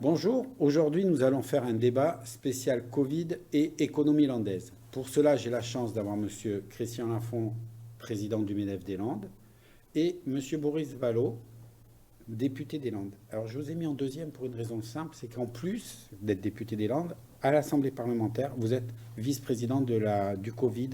Bonjour, aujourd'hui nous allons faire un débat spécial Covid et économie landaise. Pour cela, j'ai la chance d'avoir Monsieur Christian Lafond, président du MEDEF des Landes, et Monsieur Boris Vallaud, député des Landes. Alors je vous ai mis en deuxième pour une raison simple, c'est qu'en plus d'être député des Landes, à l'Assemblée parlementaire, vous êtes vice-président du Covid,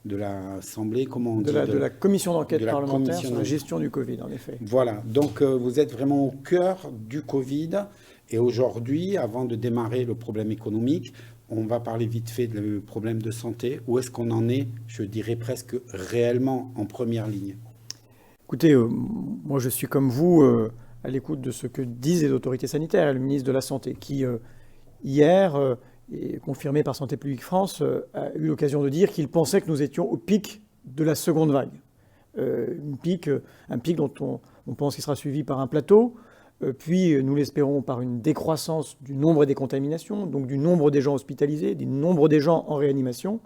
de l'Assemblée, comment on dit, de la commission d'enquête parlementaire sur la gestion du Covid, en effet. Voilà, donc vous êtes vraiment au cœur du Covid. Et aujourd'hui, avant de démarrer le problème économique, on va parler vite fait du problème de santé. Où est-ce qu'on en est, je dirais presque réellement en première ligne? Écoutez, moi je suis comme vous à l'écoute de ce que disent les autorités sanitaires et le ministre de la Santé, qui hier, et confirmé par Santé publique France, a eu l'occasion de dire qu'il pensait que nous étions au pic de la seconde vague. Un pic dont on pense qu'il sera suivi par un plateau, puis nous l'espérons par une décroissance du nombre des contaminations, donc du nombre des gens hospitalisés, du nombre des gens en réanimation,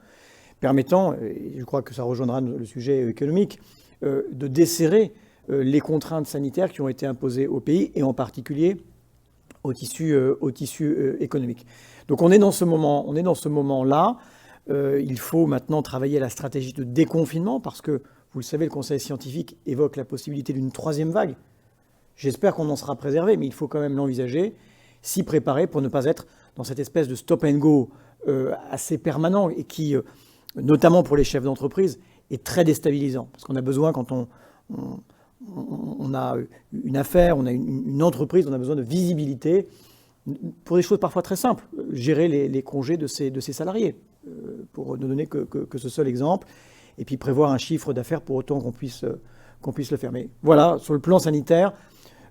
permettant, et je crois que ça rejoindra le sujet économique, de desserrer les contraintes sanitaires qui ont été imposées au pays, et en particulier au tissu économique. Donc on est dans ce moment-là. Il faut maintenant travailler à la stratégie de déconfinement parce que, vous le savez, le Conseil scientifique évoque la possibilité d'une troisième vague. J'espère qu'on en sera préservé, mais il faut quand même l'envisager, s'y préparer pour ne pas être dans cette espèce de stop and go assez permanent et qui, notamment pour les chefs d'entreprise, est très déstabilisant. Parce qu'on a besoin, quand on a une affaire, on a une entreprise, on a besoin de visibilité pour des choses parfois très simples. Gérer les congés de ses salariés, pour ne donner que ce seul exemple, et puis prévoir un chiffre d'affaires pour autant qu'on puisse le faire. Mais voilà, sur le plan sanitaire,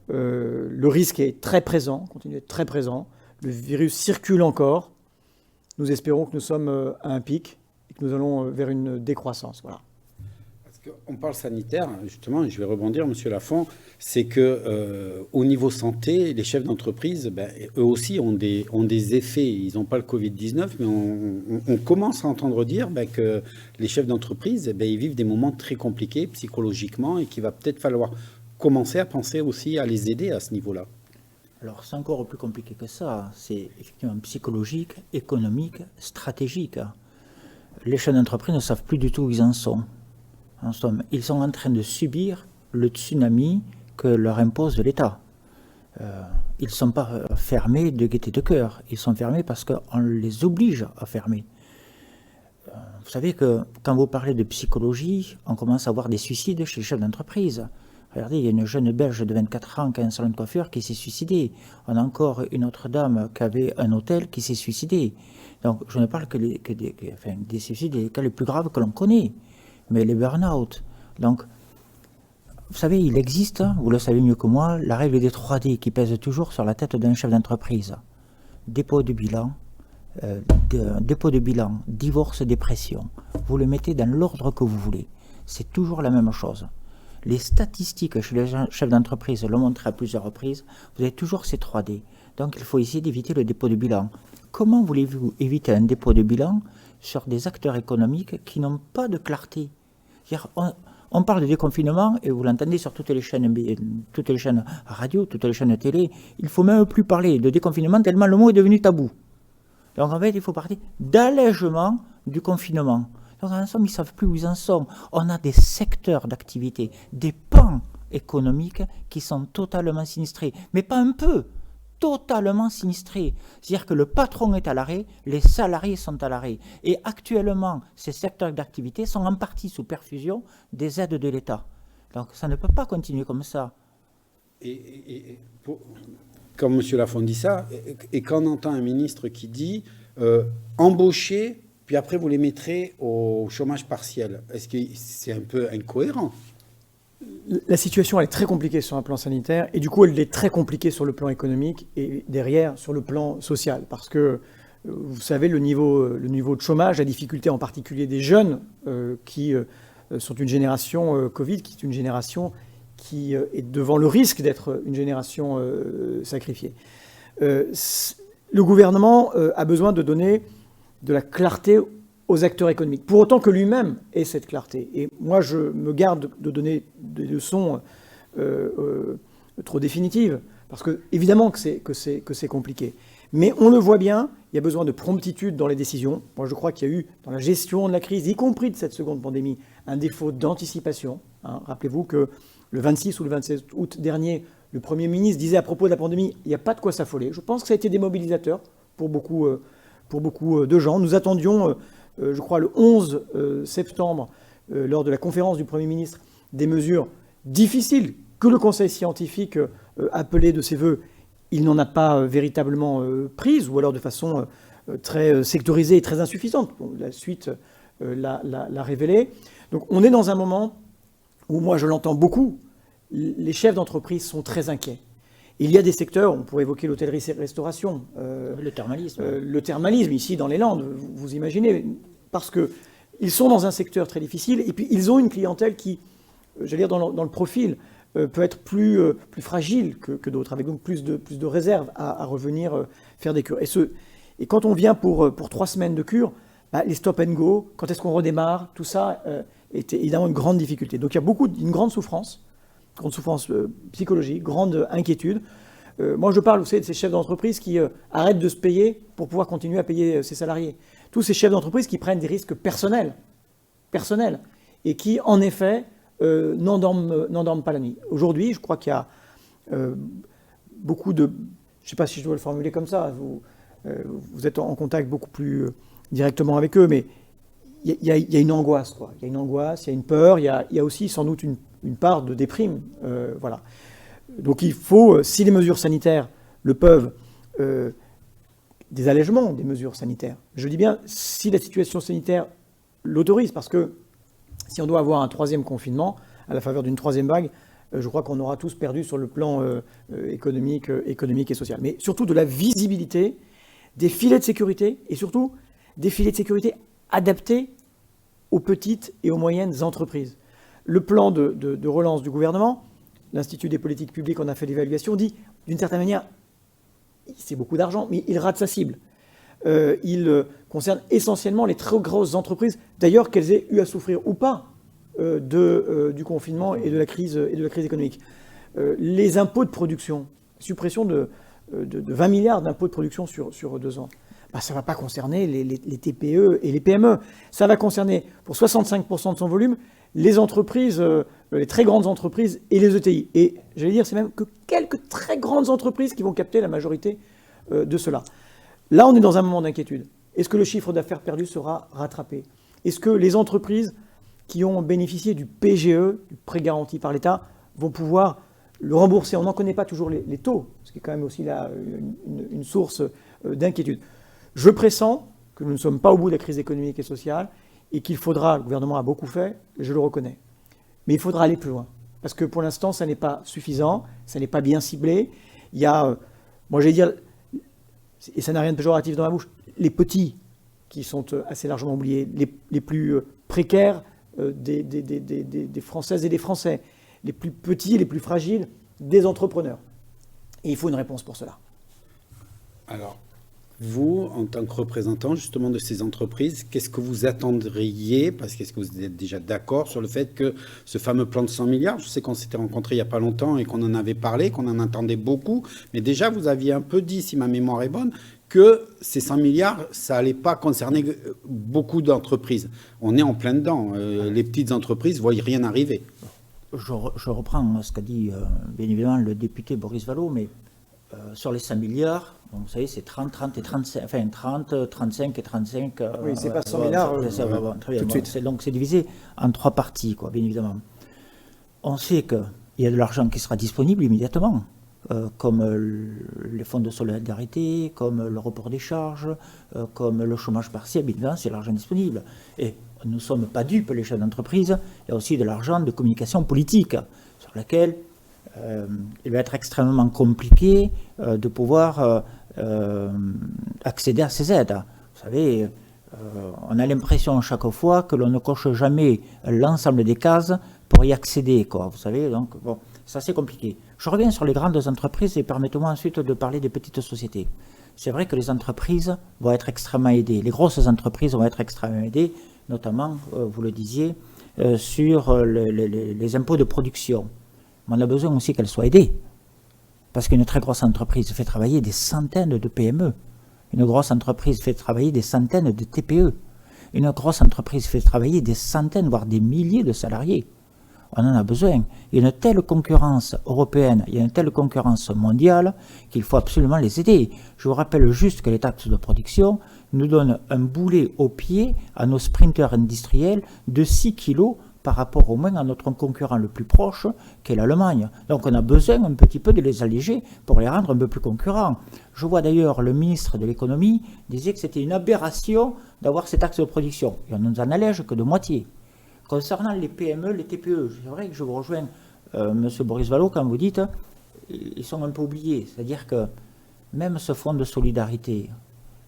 le risque est très présent, continue d'être très présent. Le virus circule encore. Nous espérons que nous sommes à un pic et que nous allons vers une décroissance. Voilà. On parle sanitaire, justement, et je vais rebondir, Monsieur Lafond, c'est que au niveau santé, les chefs d'entreprise, eux aussi ont des effets. Ils n'ont pas le Covid-19, mais on commence à entendre dire que les chefs d'entreprise, ils vivent des moments très compliqués psychologiquement et qu'il va peut-être falloir commencer à penser aussi à les aider à ce niveau-là. Alors c'est encore plus compliqué que ça. C'est effectivement psychologique, économique, stratégique. Les chefs d'entreprise ne savent plus du tout où ils en sont. En somme, ils sont en train de subir le tsunami que leur impose l'État. Ils ne sont pas fermés de gaieté de cœur. Ils sont fermés parce qu'on les oblige à fermer. Vous savez que quand vous parlez de psychologie, on commence à voir des suicides chez les chefs d'entreprise. Regardez, il y a une jeune Belge de 24 ans qui a un salon de coiffure qui s'est suicidée. On a encore une autre dame qui avait un hôtel qui s'est suicidée. Donc je ne parle que des suicides, des cas les plus graves que l'on connaît. Mais les burn-out. Donc, vous savez, il existe, vous le savez mieux que moi, la règle des 3D qui pèse toujours sur la tête d'un chef d'entreprise. Dépôt de bilan, divorce, dépression. Vous le mettez dans l'ordre que vous voulez. C'est toujours la même chose. Les statistiques chez les chefs d'entreprise l'ont montré à plusieurs reprises. Vous avez toujours ces 3D. Donc, il faut essayer d'éviter le dépôt de bilan. Comment voulez-vous éviter un dépôt de bilan sur des acteurs économiques qui n'ont pas de clarté? On parle de déconfinement, et vous l'entendez sur toutes les chaînes radio, toutes les chaînes télé, il ne faut même plus parler de déconfinement tellement le mot est devenu tabou. Donc en fait, il faut parler d'allègement du confinement. Donc en somme, ils ne savent plus où ils en sont. On a des secteurs d'activité, des pans économiques qui sont totalement sinistrés, mais pas un peu. Totalement sinistré. C'est-à-dire que le patron est à l'arrêt, les salariés sont à l'arrêt. Et actuellement, ces secteurs d'activité sont en partie sous perfusion des aides de l'État. Donc ça ne peut pas continuer comme ça. Comme M. Lafond dit ça, et quand on entend un ministre qui dit embaucher, puis après vous les mettrez au chômage partiel, est-ce que c'est un peu incohérent? La situation elle est très compliquée sur un plan sanitaire et du coup elle est très compliquée sur le plan économique et derrière sur le plan social parce que vous savez le niveau de chômage, la difficulté en particulier des jeunes qui sont une génération Covid, qui est une génération qui est devant le risque d'être une génération sacrifiée. Le gouvernement a besoin de donner de la clarté aux acteurs économiques, pour autant que lui-même ait cette clarté. Et moi, je me garde de donner des leçons trop définitives, Parce que, évidemment que c'est compliqué. Mais on le voit bien, il y a besoin de promptitude dans les décisions. Moi, je crois qu'il y a eu, dans la gestion de la crise, y compris de cette seconde pandémie, un défaut d'anticipation. Rappelez-vous que le 26 ou le 27 août dernier, le Premier ministre disait à propos de la pandémie, il n'y a pas de quoi s'affoler. Je pense que ça a été démobilisateur pour beaucoup de gens. Nous attendions, je crois, le 11 septembre, lors de la conférence du Premier ministre, des mesures difficiles que le Conseil scientifique appelait de ses voeux. Il n'en a pas véritablement prises, ou alors de façon très sectorisée et très insuffisante. Bon, la suite l'a révélé. Donc on est dans un moment où, moi je l'entends beaucoup, les chefs d'entreprise sont très inquiets. Il y a des secteurs, on pourrait évoquer l'hôtellerie-restauration. Le thermalisme. Le thermalisme, ici dans les Landes, vous imaginez, parce qu'ils sont dans un secteur très difficile, et puis ils ont une clientèle qui, j'allais dire dans le profil, peut être plus fragile que d'autres, avec donc plus de réserve à revenir faire des cures. Et quand on vient pour 3 semaines de cure, les stop and go, quand est-ce qu'on redémarre, tout ça était évidemment une grande difficulté. Donc il y a une grande souffrance psychologique, grande inquiétude. Moi je parle, vous savez, de ces chefs d'entreprise qui arrêtent de se payer pour pouvoir continuer à payer ses salariés. Tous ces chefs d'entreprise qui prennent des risques personnels, et qui en effet n'endorment pas la nuit. Aujourd'hui, je crois qu'il y a beaucoup de... Je ne sais pas si je dois le formuler comme ça, vous êtes en contact beaucoup plus directement avec eux, mais il y a une angoisse, quoi. Il y a une angoisse, il y a une peur, il y a aussi sans doute une part de déprime. Voilà. Donc il faut, si les mesures sanitaires le peuvent, des allègements des mesures sanitaires. Je dis bien si la situation sanitaire l'autorise, parce que si on doit avoir un 3e confinement, à la faveur d'une 3e vague, je crois qu'on aura tous perdu sur le plan économique et social. Mais surtout de la visibilité, des filets de sécurité, et surtout des filets de sécurité adaptés aux petites et aux moyennes entreprises. Le plan de relance du gouvernement, l'Institut des politiques publiques en a fait l'évaluation, dit d'une certaine manière, c'est beaucoup d'argent, mais il rate sa cible. Il concerne essentiellement les très grosses entreprises, d'ailleurs qu'elles aient eu à souffrir ou pas du confinement et de la crise économique. Les impôts de production, suppression de 20 milliards d'impôts de production sur 2 ans, ça ne va pas concerner les TPE et les PME. Ça va concerner, pour 65% de son volume, les entreprises, les très grandes entreprises et les ETI. Et j'allais dire, c'est même que quelques très grandes entreprises qui vont capter la majorité de cela. Là, on est dans un moment d'inquiétude. Est-ce que le chiffre d'affaires perdu sera rattrapé? Est-ce que les entreprises qui ont bénéficié du PGE, du prêt garanti par l'État, vont pouvoir le rembourser? On n'en connaît pas toujours les taux, ce qui est quand même aussi là une source d'inquiétude. Je pressens que nous ne sommes pas au bout de la crise économique et sociale et qu'il faudra, le gouvernement a beaucoup fait, je le reconnais, mais il faudra aller plus loin. Parce que pour l'instant, ça n'est pas suffisant, ça n'est pas bien ciblé. Il y a, moi j'allais dire, et ça n'a rien de péjoratif dans ma bouche, les petits qui sont assez largement oubliés, les plus précaires des Françaises et des Français, les plus petits, les plus fragiles, des entrepreneurs. Et il faut une réponse pour cela. Alors, vous, en tant que représentant justement de ces entreprises, qu'est-ce que vous attendriez, parce qu'est-ce que vous êtes déjà d'accord sur le fait que ce fameux plan de 100 milliards, je sais qu'on s'était rencontrés il n'y a pas longtemps et qu'on en avait parlé, qu'on en entendait beaucoup, mais déjà vous aviez un peu dit, si ma mémoire est bonne, que ces 100 milliards, ça n'allait pas concerner beaucoup d'entreprises. On est en plein dedans. Les petites entreprises ne voient rien arriver. Je reprends ce qu'a dit bien évidemment le député Boris Vallaud, mais sur les 100 milliards, donc, vous savez, c'est 30, 30 et 35, enfin 30, 35 et 35. Oui, c'est pas 100 milliards. Très bien, tout de suite. Donc c'est divisé en 3 parties, quoi, bien évidemment. On sait qu'il y a de l'argent qui sera disponible immédiatement, comme les fonds de solidarité, comme le report des charges, comme le chômage partiel, bien évidemment, c'est l'argent disponible. Et nous ne sommes pas dupes, les chefs d'entreprise, il y a aussi de l'argent de communication politique, sur laquelle il va être extrêmement compliqué de pouvoir accéder à ces aides. Vous savez, on a l'impression chaque fois que l'on ne coche jamais l'ensemble des cases pour y accéder, quoi. Vous savez, donc bon, c'est assez compliqué. Je reviens sur les grandes entreprises et permettez-moi ensuite de parler des petites sociétés. C'est vrai que les entreprises vont être extrêmement aidées. Les grosses entreprises vont être extrêmement aidées, notamment, vous le disiez, sur les impôts de production. Mais on a besoin aussi qu'elles soient aidées Parce qu'une très grosse entreprise fait travailler des centaines de PME. Une grosse entreprise fait travailler des centaines de TPE. Une grosse entreprise fait travailler des centaines, voire des milliers de salariés. On en a besoin. Il y a une telle concurrence européenne, il y a une telle concurrence mondiale qu'il faut absolument les aider. Je vous rappelle juste que les taxes de production nous donnent un boulet au pied à nos sprinteurs industriels de 6 kilos par rapport au moins à notre concurrent le plus proche, qu'est l'Allemagne. Donc on a besoin un petit peu de les alléger pour les rendre un peu plus concurrents. Je vois d'ailleurs le ministre de l'économie disait que c'était une aberration d'avoir ces taxes de production. Et on ne nous en allège que de moitié. Concernant les PME, les TPE, c'est vrai que je vous rejoins, M. Boris Vallaud, quand vous dites, ils sont un peu oubliés. C'est-à-dire que même ce fonds de solidarité,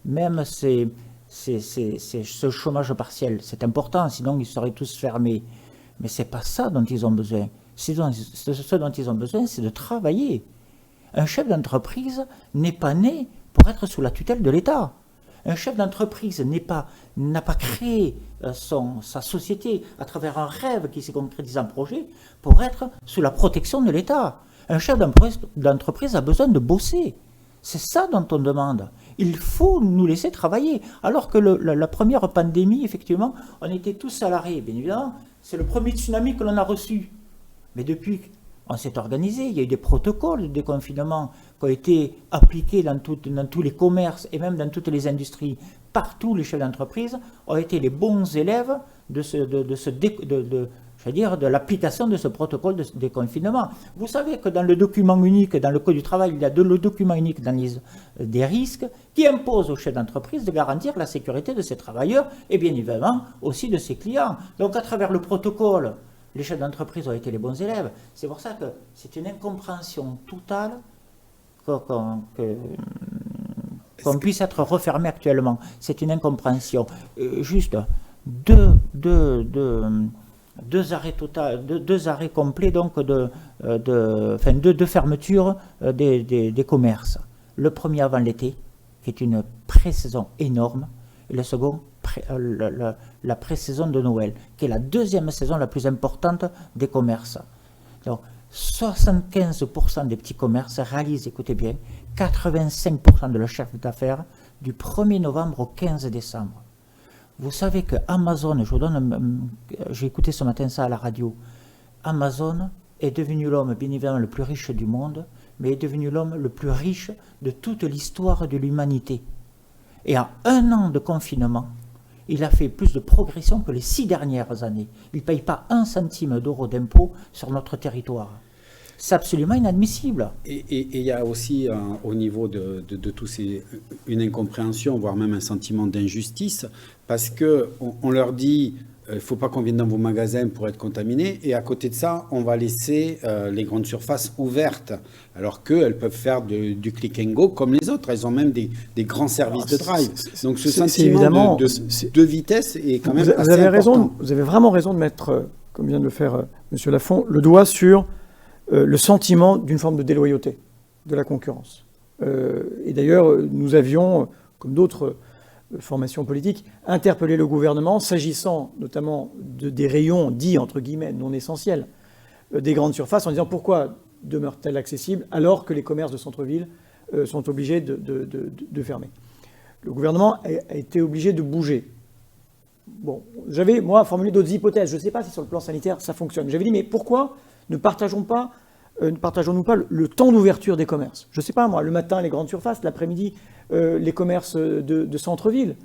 même ce chômage partiel, c'est important, sinon ils seraient tous fermés. Mais ce n'est pas ça dont ils ont besoin. Ce dont ils ont besoin, c'est de travailler. Un chef d'entreprise n'est pas né pour être sous la tutelle de l'État. Un chef d'entreprise n'a pas créé sa société à travers un rêve qui s'est concrétisé en projet pour être sous la protection de l'État. Un chef d'entreprise a besoin de bosser. C'est ça dont on demande. Il faut nous laisser travailler. Alors que la première pandémie, effectivement, on était tous salariés. Bien évidemment, c'est le premier tsunami que l'on a reçu. Mais depuis, on s'est organisé. Il y a eu des protocoles de déconfinement qui ont été appliqués dans tous les commerces et même dans toutes les industries. Partout, les chefs d'entreprise ont été les bons élèves de l'application de ce protocole de déconfinement. Vous savez que dans le document unique, dans le Code du travail, il y a le document unique d'analyse des risques qui impose aux chefs d'entreprise de garantir la sécurité de ses travailleurs et bien évidemment aussi de ses clients. Donc à travers le protocole, les chefs d'entreprise ont été les bons élèves. C'est pour ça que c'est une incompréhension totale qu'on puisse être refermé actuellement. C'est une incompréhension. Juste deux arrêts complets donc de fermeture des commerces. Le premier avant l'été, qui est une pré-saison énorme, et le second, la pré-saison de Noël, qui est la deuxième saison la plus importante des commerces. Donc, 75% des petits commerces réalisent, écoutez bien, 85% de leur chiffre d'affaires du 1er novembre au 15 décembre. Vous savez que Amazon, j'ai écouté ce matin ça à la radio, Amazon est devenu l'homme, bien évidemment, le plus riche du monde, mais est devenu l'homme le plus riche de toute l'histoire de l'humanité. Et en 1 an de confinement, il a fait plus de progression que les 6 dernières années. Il ne paye pas 1 centime d'euro d'impôt sur notre territoire. C'est absolument inadmissible. Et il y a aussi, au niveau de tous ces, une incompréhension, voire même un sentiment d'injustice, parce qu'on leur dit il ne faut pas qu'on vienne dans vos magasins pour être contaminé, et à côté de ça, on va laisser les grandes surfaces ouvertes, alors qu'elles peuvent faire du click and go comme les autres. Elles ont même des grands services de drive. Donc ce sentiment de vitesse est quand même assez important. Vous avez vraiment raison de mettre, comme vient de le faire M. Lafont, le doigt sur le sentiment d'une forme de déloyauté de la concurrence. Et d'ailleurs, nous avions, comme d'autres formations politiques, interpellé le gouvernement, s'agissant notamment des rayons dits, entre guillemets, non essentiels, des grandes surfaces, en disant pourquoi demeurent-elles accessibles alors que les commerces de centre-ville sont obligés de fermer. Le gouvernement a été obligé de bouger. Bon, j'avais, moi, formulé d'autres hypothèses. Je ne sais pas si sur le plan sanitaire, ça fonctionne. J'avais dit, mais pourquoi ne partageons-nous pas le temps d'ouverture des commerces? Je ne sais pas, moi, le matin, les grandes surfaces, l'après-midi, les commerces de centre-ville,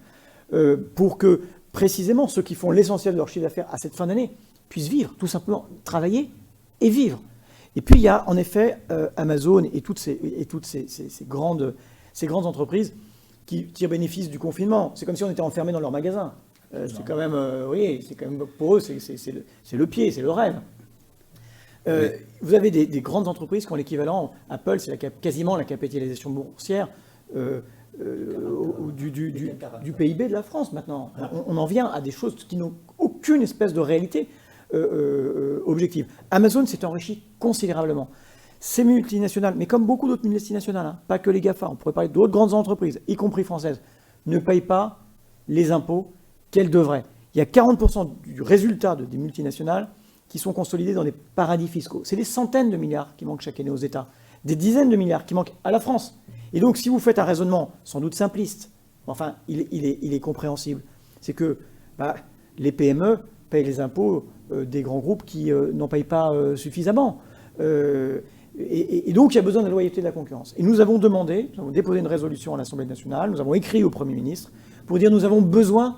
pour que, précisément, ceux qui font l'essentiel de leur chiffre d'affaires à cette fin d'année puissent vivre, tout simplement, travailler et vivre. Et puis, il y a, en effet, Amazon et toutes ces grandes entreprises qui tirent bénéfice du confinement. C'est comme si on était enfermés dans leur magasin. C'est quand même, pour eux, c'est le pied, c'est le rêve. Vous avez des grandes entreprises qui ont l'équivalent, Apple, c'est quasiment la capitalisation boursière du PIB de la France maintenant. On en vient à des choses qui n'ont aucune espèce de réalité objective. Amazon s'est enrichi considérablement. Ces multinationales, mais comme beaucoup d'autres multinationales, pas que les GAFA, on pourrait parler d'autres grandes entreprises, y compris françaises, ne payent pas les impôts qu'elles devraient. Il y a 40% du résultat des multinationales qui sont consolidés dans des paradis fiscaux. C'est des centaines de milliards qui manquent chaque année aux États. des dizaines de milliards qui manquent à la France. Et donc, si vous faites un raisonnement sans doute simpliste, enfin, il est compréhensible, c'est que les PME payent les impôts des grands groupes qui n'en payent pas suffisamment. Et donc, il y a besoin de la loyauté de la concurrence. Et nous avons déposé une résolution à l'Assemblée nationale, nous avons écrit au Premier ministre pour dire nous avons besoin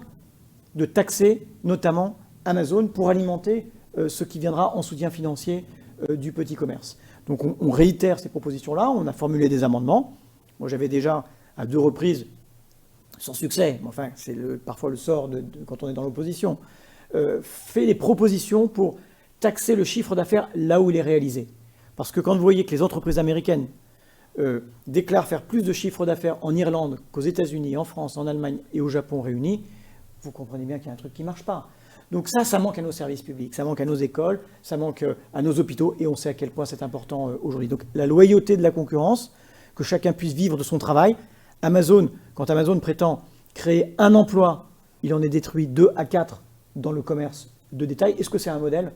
de taxer notamment Amazon pour alimenter ce qui viendra en soutien financier du petit commerce. Donc on réitère ces propositions-là, on a formulé des amendements. Moi j'avais déjà à 2 reprises, sans succès, mais enfin c'est parfois le sort quand on est dans l'opposition, fait des propositions pour taxer le chiffre d'affaires là où il est réalisé. Parce que quand vous voyez que les entreprises américaines déclarent faire plus de chiffre d'affaires en Irlande qu'aux États-Unis, en France, en Allemagne et au Japon réunis, vous comprenez bien qu'il y a un truc qui ne marche pas. Donc ça manque à nos services publics, ça manque à nos écoles, ça manque à nos hôpitaux, et on sait à quel point c'est important aujourd'hui. Donc la loyauté de la concurrence, que chacun puisse vivre de son travail. Amazon, quand Amazon prétend créer un emploi, il en est détruit 2 à 4 dans le commerce de détail. Est-ce que c'est un modèle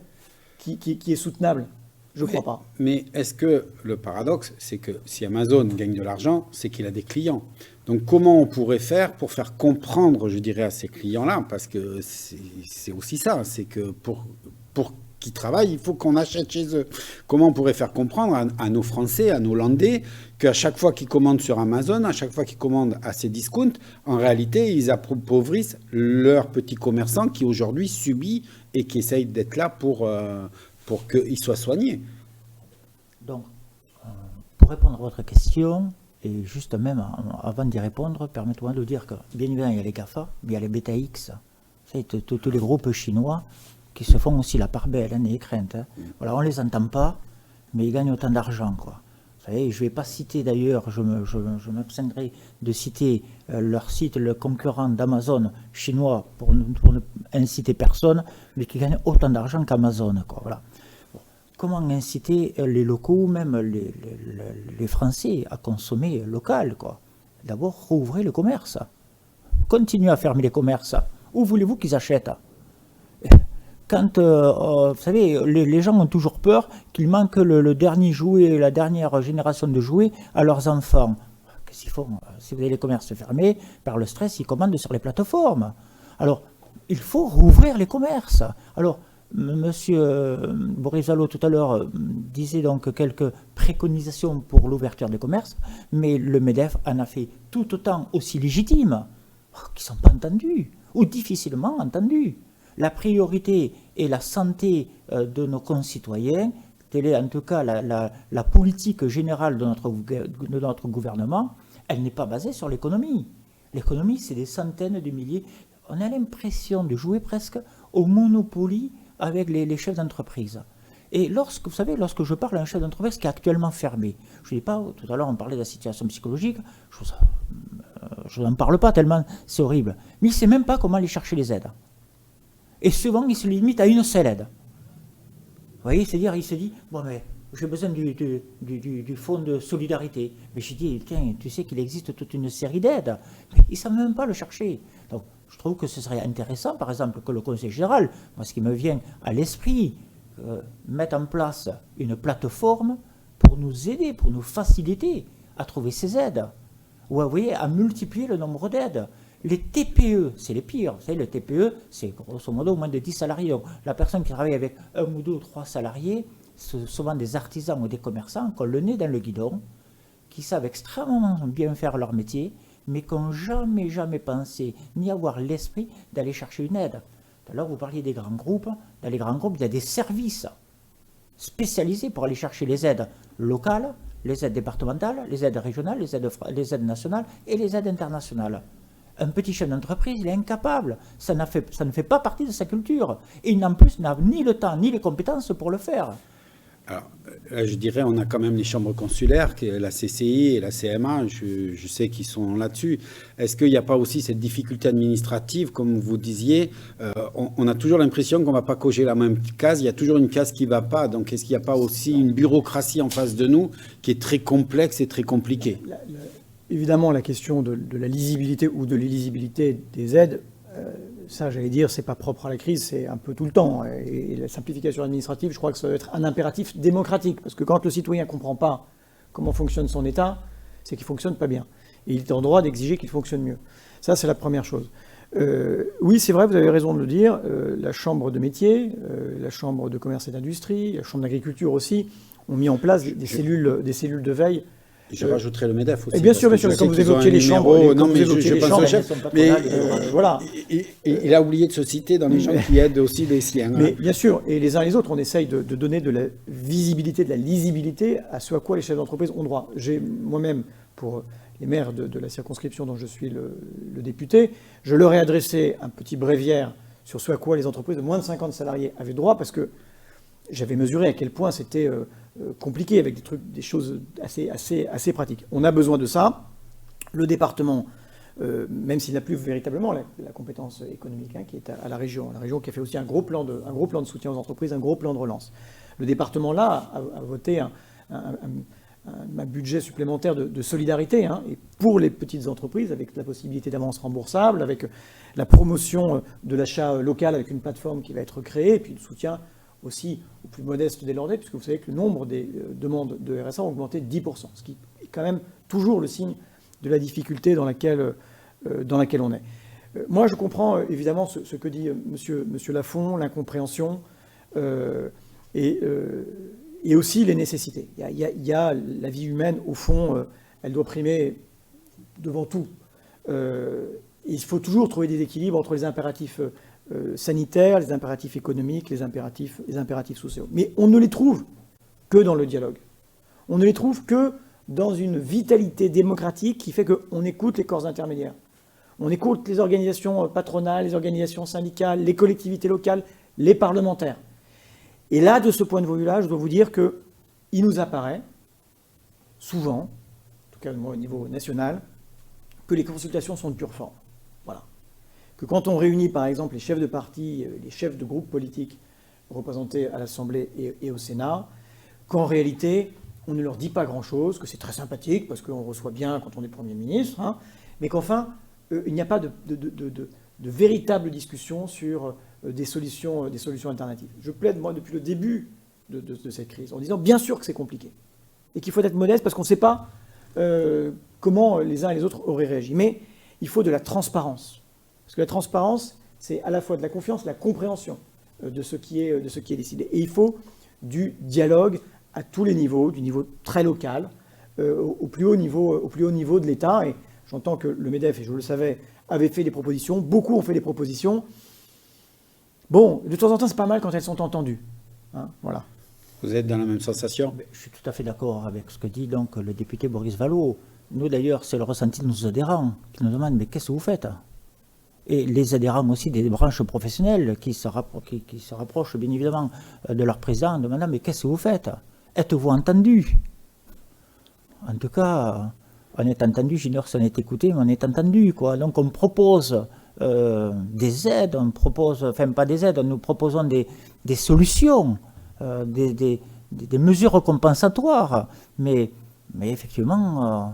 qui est soutenable ? Je ne crois pas. Mais est-ce que le paradoxe, c'est que si Amazon gagne de l'argent, c'est qu'il a des clients. Donc comment on pourrait faire pour faire comprendre, je dirais, à ces clients-là, parce que c'est aussi ça, c'est que pour qu'ils travaillent, il faut qu'on achète chez eux. Comment on pourrait faire comprendre à nos Français, à nos Landais, qu'à chaque fois qu'ils commandent sur Amazon, à chaque fois qu'ils commandent à ces discounts, en réalité, ils appauvrissent leurs petits commerçants qui aujourd'hui subissent et qui essayent d'être là pour qu'ils soient soignés. Donc, pour répondre à votre question, et juste même avant d'y répondre, permettez-moi de dire que, bien évidemment, il y a les GAFA, mais il y a les BTX, tous les groupes chinois qui se font aussi la part belle, n'ayez crainte. Voilà, on ne les entend pas, mais ils gagnent autant d'argent, quoi. Vous savez, je ne vais pas citer d'ailleurs, je m'abstiendrai de citer leur site, le concurrent d'Amazon chinois, pour ne inciter personne, mais qui gagnent autant d'argent qu'Amazon, quoi. Voilà. Comment inciter les locaux, même les Français, à consommer local, quoi. D'abord, rouvrez le commerce. Continuez à fermer les commerces. Où voulez-vous qu'ils achètent ? Quand, vous savez, les gens ont toujours peur qu'il manque le dernier jouet, la dernière génération de jouets à leurs enfants. Qu'est-ce qu'ils font ? Si vous avez les commerces fermés, par le stress, ils commandent sur les plateformes. Alors, il faut rouvrir les commerces. Alors, Monsieur Boris Vallaud, tout à l'heure, disait donc quelques préconisations pour l'ouverture des commerces, mais le MEDEF en a fait tout autant aussi légitimes, qui ne sont pas entendus, ou difficilement entendus. La priorité est la santé de nos concitoyens, telle est en tout cas la politique générale de notre gouvernement. Elle n'est pas basée sur l'économie. L'économie, c'est des centaines de milliers. On a l'impression de jouer presque au Monopoly avec les chefs d'entreprise. Et vous savez, lorsque je parle à un chef d'entreprise qui est actuellement fermé, je ne dis pas, tout à l'heure on parlait de la situation psychologique, je n'en parle pas tellement c'est horrible, mais il ne sait même pas comment aller chercher les aides. Et souvent, il se limite à une seule aide. Vous voyez, c'est-à-dire, il se dit, bon, mais j'ai besoin du fonds de solidarité. Mais je dis, tiens, tu sais qu'il existe toute une série d'aides. Mais ils ne savent même pas le chercher. Donc, je trouve que ce serait intéressant, par exemple, que le Conseil général, moi, ce qui me vient à l'esprit, mette en place une plateforme pour nous aider, pour nous faciliter à trouver ces aides. Ou, vous voyez, à multiplier le nombre d'aides. Les TPE, c'est les pires. Vous savez, le TPE, c'est grosso modo moins de 10 salariés. Donc, la personne qui travaille avec 1 ou 2 ou 3 salariés, c'est souvent des artisans ou des commerçants qui ont le nez dans le guidon, qui savent extrêmement bien faire leur métier, mais qui n'ont jamais pensé, ni avoir l'esprit d'aller chercher une aide. Alors, vous parliez des grands groupes. Dans les grands groupes, il y a des services spécialisés pour aller chercher les aides locales, les aides départementales, les aides régionales, les aides nationales et les aides internationales. Un petit chef d'entreprise, il est incapable. Ça ne fait pas partie de sa culture. Et en plus, il n'a ni le temps ni les compétences pour le faire. Alors, là, je dirais, on a quand même les chambres consulaires, la CCI et la CMA, je sais qu'ils sont là-dessus. Est-ce qu'il n'y a pas aussi cette difficulté administrative, comme vous disiez, on a toujours l'impression qu'on ne va pas cocher la même case, il y a toujours une case qui ne va pas. Donc, est-ce qu'il n'y a pas aussi une bureaucratie en face de nous qui est très complexe et très compliquée ? Évidemment, la question de la lisibilité ou de l'illisibilité des aides, ça, j'allais dire, c'est pas propre à la crise, c'est un peu tout le temps. Et la simplification administrative, je crois que ça doit être un impératif démocratique. Parce que quand le citoyen ne comprend pas comment fonctionne son État, c'est qu'il ne fonctionne pas bien. Et il est en droit d'exiger qu'il fonctionne mieux. Ça, c'est la première chose. Oui, c'est vrai, vous avez raison de le dire, la Chambre de métier, la Chambre de commerce et d'industrie, la Chambre d'agriculture aussi, ont mis en place des cellules de veille. Je rajouterai le MEDEF aussi. Et bien sûr, quand vous évoquez les chambres, non, mais je pense au chef. Mais voilà. Il a oublié de se citer dans les gens qui aident aussi les siens. Mais bien sûr, et les uns et les autres, on essaye de donner de la visibilité, de la lisibilité à ce à quoi les chefs d'entreprise ont droit. J'ai moi-même, pour les maires de la circonscription dont je suis le député, je leur ai adressé un petit bréviaire sur ce à quoi les entreprises de moins de 50 salariés avaient droit, parce que j'avais mesuré à quel point c'était compliqué, avec des choses assez pratiques. On a besoin de ça. Le département, même s'il n'a plus véritablement la compétence économique, qui est à la région qui a fait aussi un gros plan de soutien aux entreprises, un gros plan de relance. Le département là a voté un budget supplémentaire de solidarité, et pour les petites entreprises, avec la possibilité d'avances remboursables, avec la promotion de l'achat local avec une plateforme qui va être créée, et puis le soutien aussi aux plus modestes des Landais, puisque vous savez que le nombre des demandes de RSA a augmenté de 10%, ce qui est quand même toujours le signe de la difficulté dans laquelle on est. Moi, je comprends évidemment ce que dit monsieur Lafont, l'incompréhension, et aussi les nécessités. Il y a la vie humaine, au fond, elle doit primer devant tout. Il faut toujours trouver des équilibres entre les impératifs sanitaires, les impératifs économiques, les impératifs sociaux. Mais on ne les trouve que dans le dialogue. On ne les trouve que dans une vitalité démocratique qui fait qu'on écoute les corps intermédiaires. On écoute les organisations patronales, les organisations syndicales, les collectivités locales, les parlementaires. Et là, de ce point de vue-là, je dois vous dire qu'il nous apparaît souvent, en tout cas au niveau national, que les consultations sont de pure forme. Voilà. Que quand on réunit par exemple les chefs de parti, les chefs de groupes politiques représentés à l'Assemblée et au Sénat, qu'en réalité, on ne leur dit pas grand-chose, que c'est très sympathique parce qu'on reçoit bien quand on est Premier ministre, mais qu'enfin, il n'y a pas de véritable discussion sur des solutions alternatives. Je plaide, moi, depuis le début de cette crise, en disant bien sûr que c'est compliqué et qu'il faut être modeste parce qu'on ne sait pas comment les uns et les autres auraient réagi. Mais il faut de la transparence. Parce que la transparence, c'est à la fois de la confiance, de la compréhension de ce qui est décidé. Et il faut du dialogue à tous les niveaux, du niveau très local, au plus haut niveau de l'État. Et j'entends que le MEDEF, et je le savais, avait fait des propositions. Beaucoup ont fait des propositions. Bon, de temps en temps, c'est pas mal quand elles sont entendues. Voilà. Vous êtes dans la même sensation ? Je suis tout à fait d'accord avec ce que dit donc le député Boris Vallaud. Nous, d'ailleurs, c'est le ressenti de nos adhérents qui nous demandent « mais qu'est-ce que vous faites ?» Et les adhérents aussi des branches professionnelles qui se rapprochent bien évidemment de leur président en demandant « mais qu'est-ce que vous faites ? Êtes-vous entendu ?» En tout cas, on est entendu, j'ignore si on est écouté, mais on est entendu, quoi. Donc on propose des aides, pas des aides, nous proposons des solutions, des mesures compensatoires. Mais effectivement,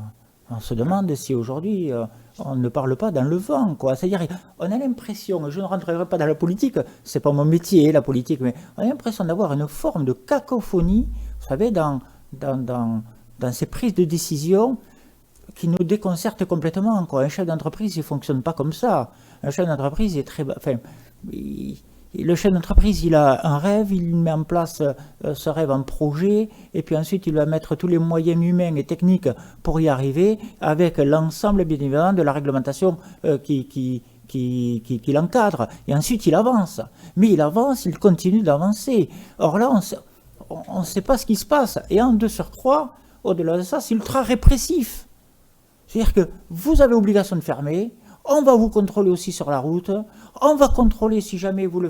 on se demande si aujourd'hui on ne parle pas dans le vent, quoi. C'est-à-dire, on a l'impression, je ne rentrerai pas dans la politique, c'est pas mon métier, la politique, mais on a l'impression d'avoir une forme de cacophonie, vous savez, dans ces prises de décision qui nous déconcertent complètement, quoi. Un chef d'entreprise, il ne fonctionne pas comme ça. Un chef d'entreprise, il est très... le chef d'entreprise, il a un rêve, il met en place ce rêve en projet, et puis ensuite il va mettre tous les moyens humains et techniques pour y arriver, avec l'ensemble, bien évidemment, de la réglementation qui l'encadre. Et ensuite il avance. Mais il avance, il continue d'avancer. Or là, on ne sait pas ce qui se passe. Et en de surcroît, au-delà de ça, c'est ultra répressif. C'est-à-dire que vous avez obligation de fermer, on va vous contrôler aussi sur la route, on va contrôler si jamais vous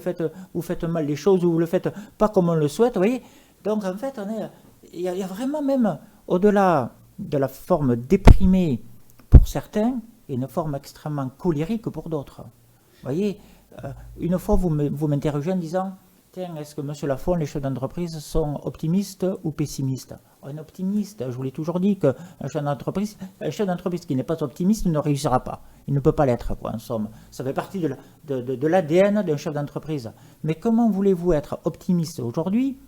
faites mal les choses ou vous ne le faites pas comme on le souhaite, vous voyez. Donc en fait, il y a vraiment même, au-delà de la forme déprimée pour certains, une forme extrêmement colérique pour d'autres. Vous voyez, une fois vous m'interrogez en disant, tiens, est-ce que M. Lafont, les chefs d'entreprise sont optimistes ou pessimistes ? Un optimiste, je vous l'ai toujours dit, qu'un chef d'entreprise qui n'est pas optimiste ne réussira pas. Il ne peut pas l'être, quoi, en somme. Ça fait partie de l'ADN d'un chef d'entreprise. Mais comment voulez-vous être optimiste aujourd'hui,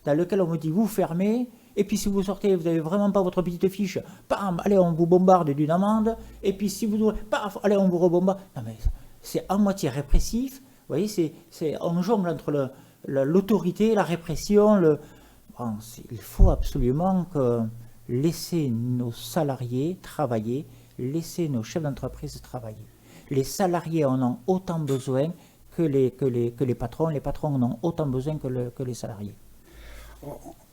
dans lequel on vous dit, vous fermez, Et puis si vous sortez, vous n'avez vraiment pas votre petite fiche, bam, allez, on vous bombarde d'une amende. Et puis si vous, paf, allez, on vous rebombarde. Non mais c'est à moitié répressif. Vous voyez, on jongle entre l'autorité, la répression. Bon, il faut absolument laisser nos salariés travailler, laisser nos chefs d'entreprise travailler. Les salariés en ont autant besoin que les patrons. Les patrons en ont autant besoin que les salariés.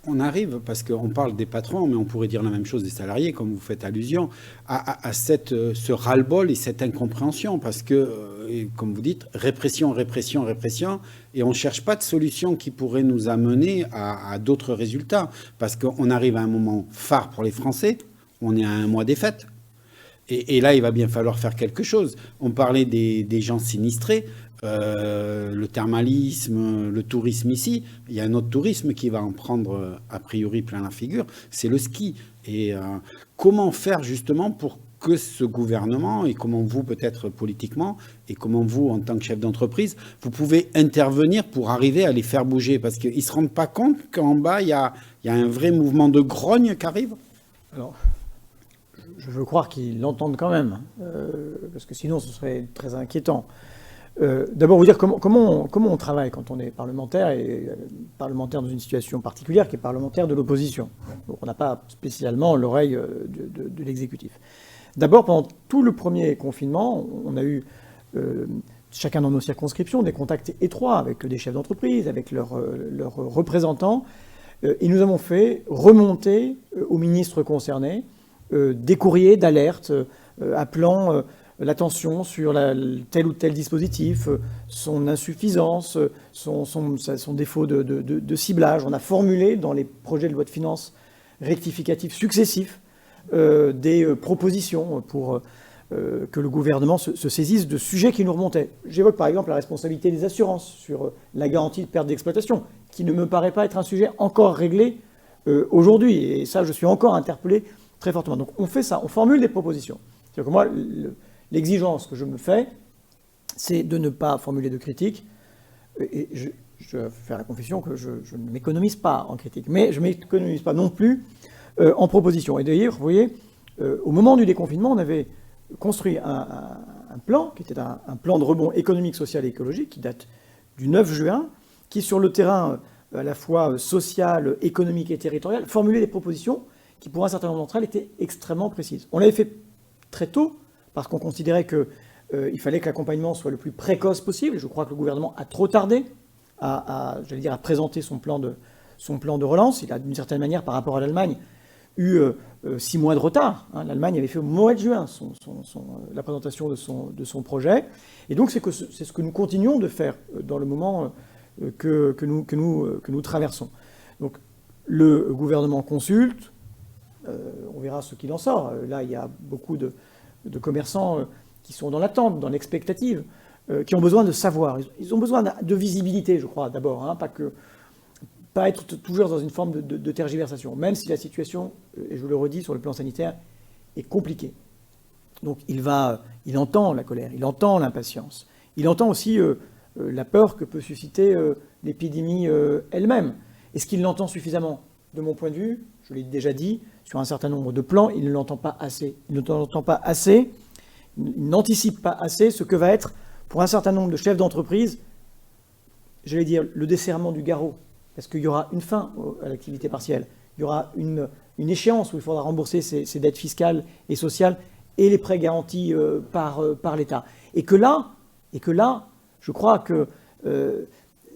On arrive, parce qu'on parle des patrons, mais on pourrait dire la même chose des salariés, comme vous faites allusion, à ce ras-le-bol et cette incompréhension, parce que, comme vous dites, répression, répression, répression, et on ne cherche pas de solution qui pourrait nous amener à d'autres résultats, parce qu'on arrive à un moment phare pour les Français, on est à un mois des fêtes, et là, il va bien falloir faire quelque chose. On parlait des gens sinistrés, le thermalisme, le tourisme ici. Il y a un autre tourisme qui va en prendre a priori plein la figure, c'est le ski. Et comment faire justement pour que ce gouvernement, et comment vous peut-être politiquement, et comment vous en tant que chef d'entreprise, vous pouvez intervenir pour arriver à les faire bouger, parce qu'ils ne se rendent pas compte qu'en bas, il y a un vrai mouvement de grogne qui arrive. Alors, je veux croire qu'ils l'entendent quand même, parce que sinon ce serait très inquiétant. D'abord, vous dire comment on travaille quand on est parlementaire, et parlementaire dans une situation particulière qui est parlementaire de l'opposition. Donc, on n'a pas spécialement l'oreille de l'exécutif. D'abord, pendant tout le premier confinement, on a eu, chacun dans nos circonscriptions, des contacts étroits avec des chefs d'entreprise, avec leurs représentants, et nous avons fait remonter aux ministres concernés des courriers d'alerte appelant l'attention sur tel ou tel dispositif, son insuffisance, son défaut de ciblage. On a formulé dans les projets de loi de finances rectificatifs successifs des propositions pour que le gouvernement se saisisse de sujets qui nous remontaient. J'évoque par exemple la responsabilité des assurances sur la garantie de perte d'exploitation, qui ne me paraît pas être un sujet encore réglé aujourd'hui. Et ça, je suis encore interpellé très fortement. Donc on fait ça, on formule des propositions. C'est-à-dire que moi, l'exigence que je me fais, c'est de ne pas formuler de critiques. Et je vais faire la confession que je ne m'économise pas en critique, mais je ne m'économise pas non plus en propositions. Et d'ailleurs, vous voyez, au moment du déconfinement, on avait construit un plan, qui était un plan de rebond économique, social et écologique, qui date du 9 juin, qui, sur le terrain à la fois social, économique et territorial, formulait des propositions qui, pour un certain nombre d'entre elles, étaient extrêmement précises. On l'avait fait très tôt, parce qu'on considérait qu'il fallait que l'accompagnement soit le plus précoce possible. Je crois que le gouvernement a trop tardé à présenter son plan de relance. Il a, d'une certaine manière, par rapport à l'Allemagne, eu 6 mois de retard. L'Allemagne avait fait au mois de juin la présentation de son projet. Et donc, c'est ce que nous continuons de faire dans le moment que nous traversons. Donc, le gouvernement consulte. On verra ce qu'il en sort. Là, il y a beaucoup de commerçants qui sont dans l'attente, dans l'expectative, qui ont besoin de savoir. Ils ont besoin de visibilité, je crois, d'abord, pas être toujours dans une forme de tergiversation, même si la situation, et je le redis, sur le plan sanitaire, est compliquée. Donc il entend la colère, il entend l'impatience, il entend aussi la peur que peut susciter l'épidémie elle-même. Est-ce qu'il l'entend suffisamment? De mon point de vue, je l'ai déjà dit, sur un certain nombre de plans, il ne l'entend pas assez. Il ne l'entend pas assez, il n'anticipe pas assez ce que va être, pour un certain nombre de chefs d'entreprise, j'allais dire, le desserrement du garrot. Parce qu'il y aura une fin à l'activité partielle. Il y aura une échéance où il faudra rembourser ses dettes fiscales et sociales et les prêts garantis par l'État. Et que là, je crois que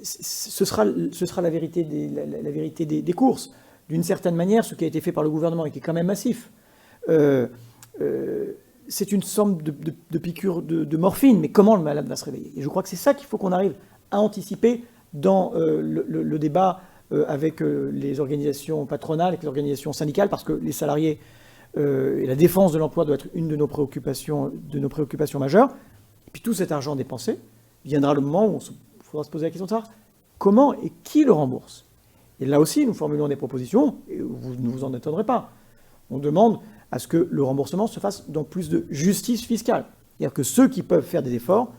ce sera la vérité des courses. D'une certaine manière, ce qui a été fait par le gouvernement et qui est quand même massif, c'est une sorte de piqûre de morphine. Mais comment le malade va se réveiller? Et je crois que c'est ça qu'il faut qu'on arrive à anticiper dans le débat avec les organisations patronales, avec les organisations syndicales, parce que les salariés et la défense de l'emploi doit être une de nos préoccupations majeures. Et puis tout cet argent dépensé, viendra le moment où il faudra se poser la question de savoir comment et qui le rembourse. Et là aussi, nous formulons des propositions, et vous ne vous en étonnerez pas. On demande à ce que le remboursement se fasse dans plus de justice fiscale. C'est-à-dire que ceux qui peuvent faire des efforts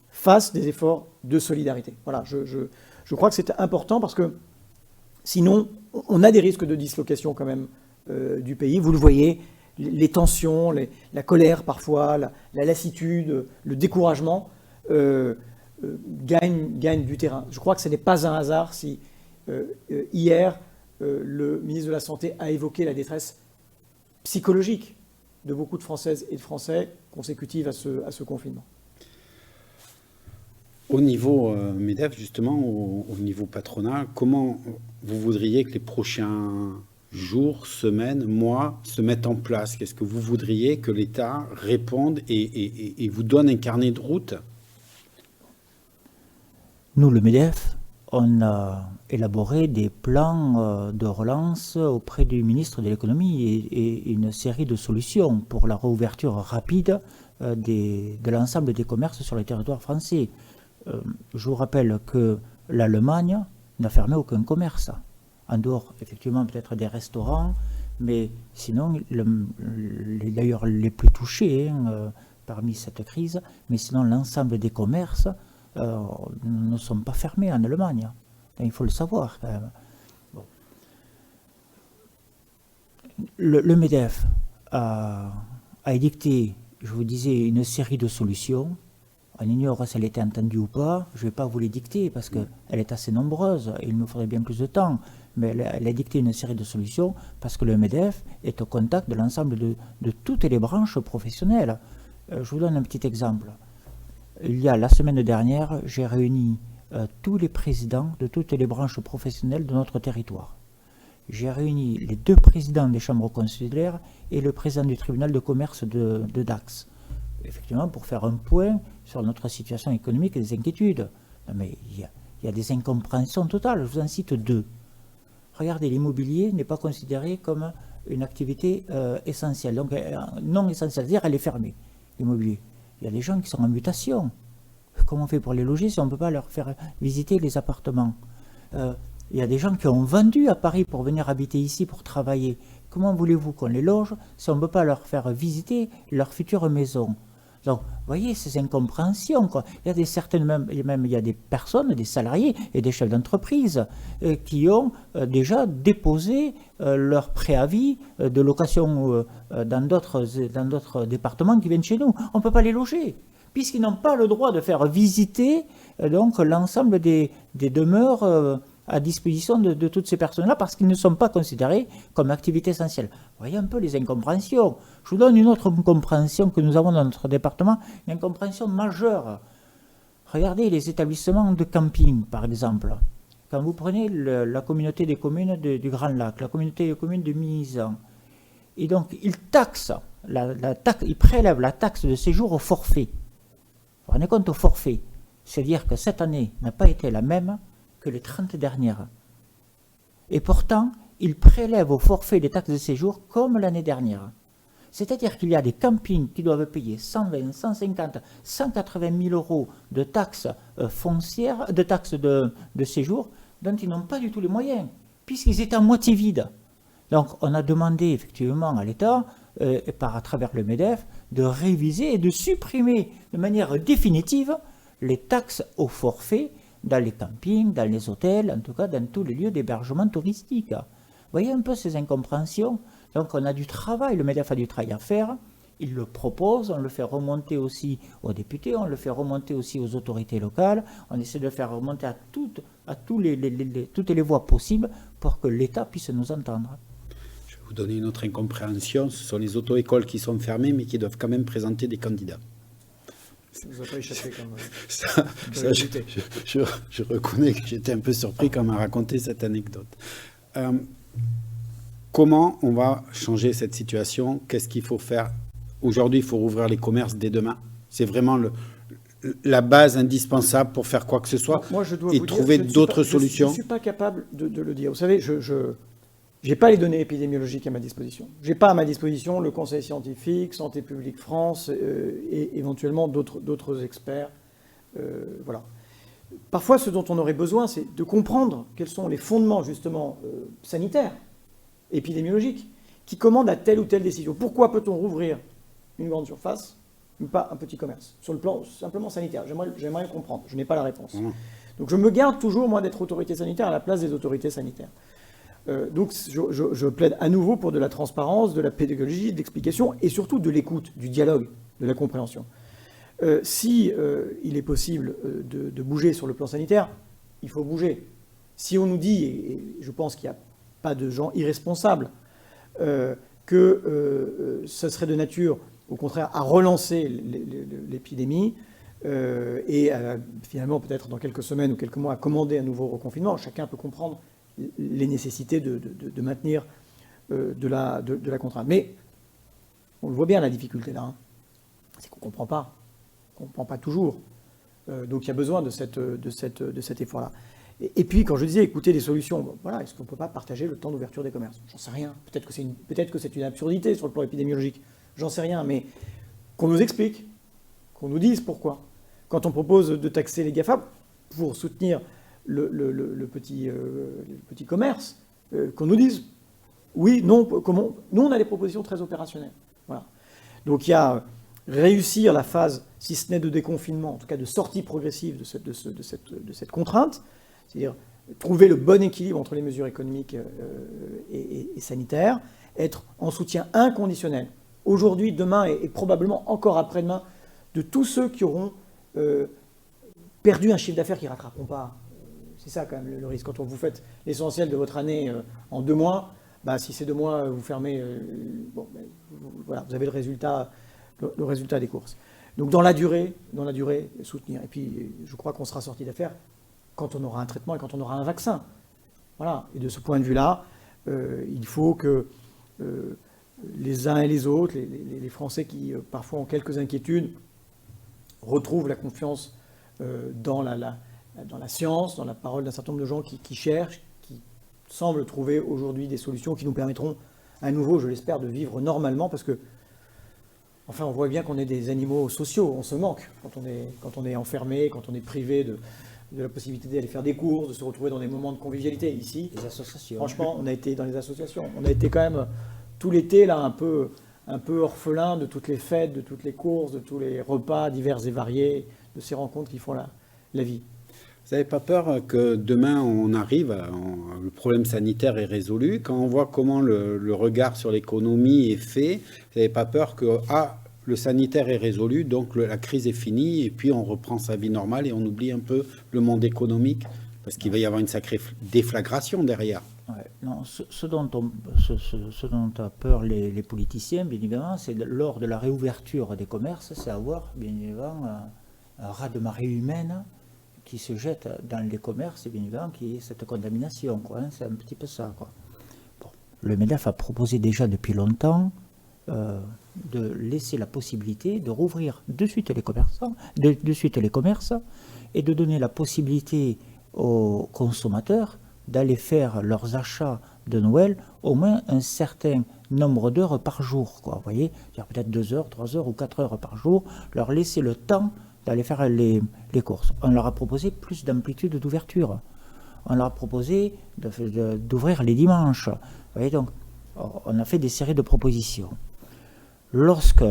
fassent des efforts de solidarité. Voilà, je crois que c'est important parce que Sinon, on a des risques de dislocation quand même du pays. Vous le voyez, les tensions, la colère parfois, la lassitude, le découragement gagnent du terrain. Je crois que ce n'est pas un hasard si hier, le ministre de la Santé a évoqué la détresse psychologique de beaucoup de Françaises et de Français consécutive à ce confinement. Au niveau MEDEF, justement, au niveau patronal, comment vous voudriez que les prochains jours, semaines, mois se mettent en place? Qu'est-ce que vous voudriez que l'État réponde et vous donne un carnet de route? Nous, le MEDEF, on a élaboré des plans de relance auprès du ministre de l'économie et une série de solutions pour la réouverture rapide de l'ensemble des commerces sur le territoire français. Je vous rappelle que l'Allemagne n'a fermé aucun commerce, en dehors effectivement peut-être des restaurants, mais sinon, d'ailleurs les plus touchés parmi cette crise, mais sinon l'ensemble des commerces ne sont pas fermés en Allemagne. Il faut le savoir quand même. Bon. Le MEDEF a édicté, je vous disais, une série de solutions. On ignore si elle était entendue ou pas. Je ne vais pas vous les dicter parce qu'elle est assez nombreuse et il me faudrait bien plus de temps. Mais elle a dicté une série de solutions parce que le MEDEF est au contact de l'ensemble de toutes les branches professionnelles. Je vous donne un petit exemple. La semaine dernière, j'ai réuni tous les présidents de toutes les branches professionnelles de notre territoire. J'ai réuni les 2 présidents des chambres consulaires et le président du tribunal de commerce de Dax. Effectivement, pour faire un point sur notre situation économique et des inquiétudes. Non, mais il y a des incompréhensions totales. Je vous en cite 2. Regardez, l'immobilier n'est pas considéré comme une activité essentielle, donc non essentielle, c'est-à-dire elle est fermée, l'immobilier. Il y a des gens qui sont en mutation. Comment on fait pour les loger si on ne peut pas leur faire visiter les appartements? Il y a des gens qui ont vendu à Paris pour venir habiter ici, pour travailler. Comment voulez-vous qu'on les loge si on ne peut pas leur faire visiter leur future maison? Donc, vous voyez, ces incompréhensions, quoi. Il y a des personnes, des salariés et des chefs d'entreprise qui ont déjà déposé leur préavis de location dans d'autres départements qui viennent chez nous. On ne peut pas les loger, puisqu'ils n'ont pas le droit de faire visiter donc l'ensemble des demeures à disposition de toutes ces personnes-là parce qu'ils ne sont pas considérés comme activité essentielle. Vous voyez un peu les incompréhensions. Je vous donne une autre incompréhension que nous avons dans notre département, une incompréhension majeure. Regardez les établissements de camping, par exemple. Quand vous prenez la communauté des communes du Grand Lac, la communauté des communes de Mimizan, et donc ils taxent, ils prélèvent la taxe de séjour au forfait. Vous vous rendez compte, au forfait. C'est-à-dire que cette année n'a pas été la même que les 30 dernières. Et pourtant, ils prélèvent au forfait des taxes de séjour comme l'année dernière. C'est-à-dire qu'il y a des campings qui doivent payer 120, 150, 180 000 euros de taxes foncières, de taxes de séjour, dont ils n'ont pas du tout les moyens, puisqu'ils étaient à moitié vides. Donc, on a demandé effectivement à l'État, à travers le MEDEF, de réviser et de supprimer de manière définitive les taxes au forfait dans les campings, dans les hôtels, en tout cas dans tous les lieux d'hébergement touristique. Vous voyez un peu ces incompréhensions? Donc on a du travail, le MEDEF a du travail à faire, il le propose, on le fait remonter aussi aux députés, on le fait remonter aussi aux autorités locales, on essaie de le faire remonter à toutes les voies possibles pour que l'État puisse nous entendre. Je vais vous donner une autre incompréhension, ce sont les auto-écoles qui sont fermées mais qui doivent quand même présenter des candidats. Ça ne vous a pas échappé comme... Je reconnais que j'étais un peu surpris quand on m'a raconté cette anecdote. Comment on va changer cette situation? Qu'est-ce qu'il faut faire? Aujourd'hui, il faut rouvrir les commerces dès demain. C'est vraiment la base indispensable pour faire quoi que ce soit. Moi, je dois et vous trouver d'autres solutions. Je ne suis pas capable de le dire. Vous savez, je n'ai pas les données épidémiologiques à ma disposition. Je n'ai pas à ma disposition le Conseil scientifique, Santé publique France et éventuellement d'autres experts. Voilà. Parfois, ce dont on aurait besoin, c'est de comprendre quels sont les fondements, justement, sanitaires, épidémiologiques, qui commandent à telle ou telle décision. Pourquoi peut-on rouvrir une grande surface, mais pas un petit commerce? Sur le plan simplement sanitaire, j'aimerais le comprendre. Je n'ai pas la réponse. Donc je me garde toujours, moi, d'être autorité sanitaire à la place des autorités sanitaires. Donc je plaide à nouveau pour de la transparence, de la pédagogie, de l'explication et surtout de l'écoute, du dialogue, de la compréhension. Si il est possible de bouger sur le plan sanitaire, il faut bouger. Si on nous dit, et je pense qu'il n'y a pas de gens irresponsables, que ce serait de nature, au contraire, à relancer l'épidémie et finalement, peut-être dans quelques semaines ou quelques mois, à commander un nouveau reconfinement, chacun peut comprendre les nécessités de maintenir de la contrainte. Mais on le voit bien, la difficulté là, hein, c'est qu'on ne comprend pas. On ne comprend pas toujours. Donc il y a besoin de cet effort-là. Et puis, quand je disais écouter des solutions, bon, voilà, est-ce qu'on ne peut pas partager le temps d'ouverture des commerces? J'en sais rien. Peut-être que c'est une absurdité sur le plan épidémiologique. J'en sais rien. Mais qu'on nous explique, qu'on nous dise pourquoi. Quand on propose de taxer les GAFA pour soutenir le petit commerce, qu'on nous dise oui, non, comment. Nous, on a des propositions très opérationnelles. Voilà. Donc il y a réussir la phase, si ce n'est de déconfinement, en tout cas de sortie progressive de cette contrainte, c'est-à-dire trouver le bon équilibre entre les mesures économiques et sanitaires, être en soutien inconditionnel, aujourd'hui, demain et probablement encore après-demain, de tous ceux qui auront perdu un chiffre d'affaires qu'ils ne rattraperont pas. C'est ça quand même le risque. Quand vous faites l'essentiel de votre année en 2 mois, bah, si ces 2 mois vous fermez, voilà, vous avez le résultat des courses. Donc dans la durée, soutenir. Et puis je crois qu'on sera sorti d'affaire quand on aura un traitement et quand on aura un vaccin. Voilà. Et de ce point de vue-là, il faut que les uns et les autres, les Français qui parfois ont quelques inquiétudes, retrouvent la confiance dans la science, dans la parole d'un certain nombre de gens qui cherchent, qui semblent trouver aujourd'hui des solutions qui nous permettront à nouveau, je l'espère, de vivre normalement, parce que enfin, on voit bien qu'on est des animaux sociaux, on se manque quand on est enfermé, quand on est privé de la possibilité d'aller faire des courses, de se retrouver dans des moments de convivialité. Ici, les associations. Franchement, on a été dans les associations. On a été quand même tout l'été là un peu orphelin de toutes les fêtes, de toutes les courses, de tous les repas divers et variés, de ces rencontres qui font la vie. Vous n'avez pas peur que demain on arrive, le problème sanitaire est résolu, quand on voit comment le regard sur l'économie est fait, vous n'avez pas peur que le sanitaire est résolu, donc la crise est finie, et puis on reprend sa vie normale et on oublie un peu le monde économique, parce qu'il va y avoir une sacrée déflagration derrière. Ouais, non, ce dont ont peur les politiciens, bien évidemment, c'est lors de la réouverture des commerces, c'est avoir, bien évidemment, un raz-de-marée humaine qui se jette dans les commerces, et bien évidemment, qui est cette contamination, quoi, hein, c'est un petit peu ça, quoi. Bon, le MEDEF a proposé déjà depuis longtemps de laisser la possibilité de rouvrir de suite les commerces et de donner la possibilité aux consommateurs d'aller faire leurs achats de Noël au moins un certain nombre d'heures par jour, quoi, vous voyez, peut-être 2 heures, 3 heures ou 4 heures par jour, leur laisser le temps d'aller faire les courses. On leur a proposé plus d'amplitude d'ouverture. On leur a proposé d'ouvrir les dimanches. Vous voyez, donc, on a fait des séries de propositions. Lorsque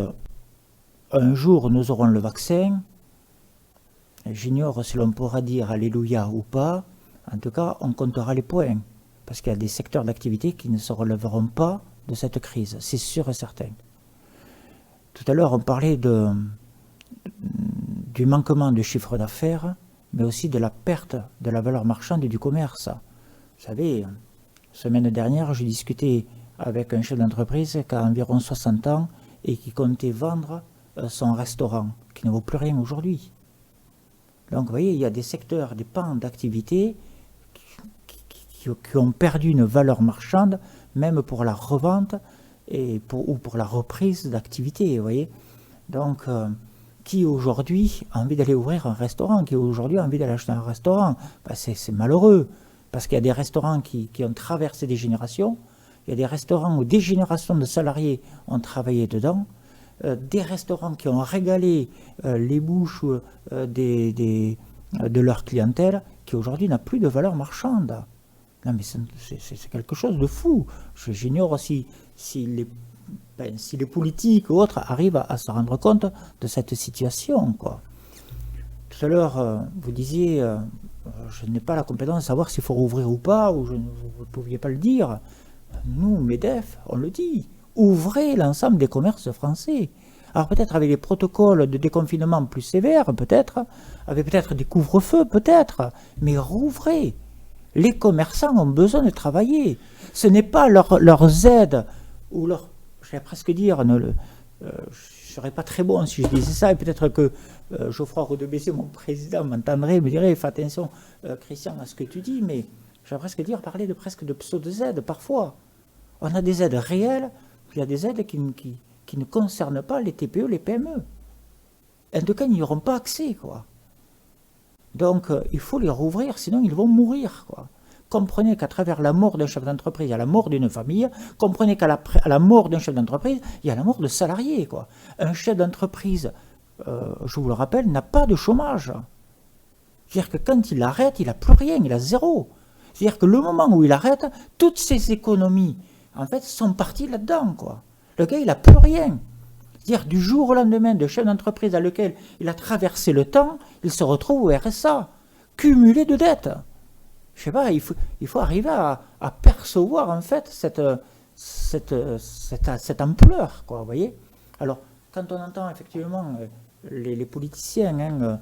un jour nous aurons le vaccin, j'ignore si l'on pourra dire alléluia ou pas, en tout cas, on comptera les points. Parce qu'il y a des secteurs d'activité qui ne se relèveront pas de cette crise, c'est sûr et certain. Tout à l'heure, on parlait du manquement de chiffre d'affaires, mais aussi de la perte de la valeur marchande du commerce. Vous savez, la semaine dernière, j'ai discuté avec un chef d'entreprise qui a environ 60 ans et qui comptait vendre son restaurant, qui ne vaut plus rien aujourd'hui. Donc, vous voyez, il y a des secteurs, des pans d'activité qui ont perdu une valeur marchande, même pour la revente ou pour la reprise d'activité, vous voyez. Donc, qui aujourd'hui a envie d'aller ouvrir un restaurant, qui aujourd'hui a envie d'aller acheter un restaurant, ben c'est malheureux, parce qu'il y a des restaurants qui ont traversé des générations, il y a des restaurants où des générations de salariés ont travaillé dedans, des restaurants qui ont régalé les bouches de leur clientèle, qui aujourd'hui n'a plus de valeur marchande. Non mais c'est quelque chose de fou. J'ignore si les politiques ou autres arrivent à se rendre compte de cette situation, quoi. Tout à l'heure, vous disiez, je n'ai pas la compétence de savoir s'il faut rouvrir ou pas, ou vous ne pouviez pas le dire. Nous, MEDEF, on le dit, ouvrez l'ensemble des commerces français. Alors peut-être avec des protocoles de déconfinement plus sévères, peut-être, avec peut-être des couvre-feux, peut-être, mais rouvrez. Les commerçants ont besoin de travailler. Ce n'est pas leurs aides, ou leur, je vais presque dire, je ne serais pas très bon si je disais ça, et peut-être que Geoffroy Roux de Béziers, mon président, m'entendrait, me dirait, fais attention, Christian, à ce que tu dis, mais je vais presque dire, parler de presque de pseudo-aides, parfois. On a des aides réelles, puis il y a des aides qui ne concernent pas les TPE, les PME. En tout cas, ils n'y auront pas accès, quoi. Donc, il faut les rouvrir, sinon ils vont mourir, quoi. Comprenez qu'à travers la mort d'un chef d'entreprise, il y a la mort d'une famille. Comprenez qu'à la mort d'un chef d'entreprise, il y a la mort de salariés, quoi. Un chef d'entreprise, je vous le rappelle, n'a pas de chômage. C'est-à-dire que quand il arrête, il n'a plus rien, il a zéro. C'est-à-dire que le moment où il arrête, toutes ses économies, en fait, sont parties là-dedans, quoi. Le gars, il n'a plus rien. C'est-à-dire, du jour au lendemain, de chef d'entreprise à lequel il a traversé le temps, il se retrouve au RSA, cumulé de dettes. Je sais pas, il faut arriver à percevoir, en fait, cette ampleur, quoi, vous voyez. Alors, quand on entend, effectivement, les politiciens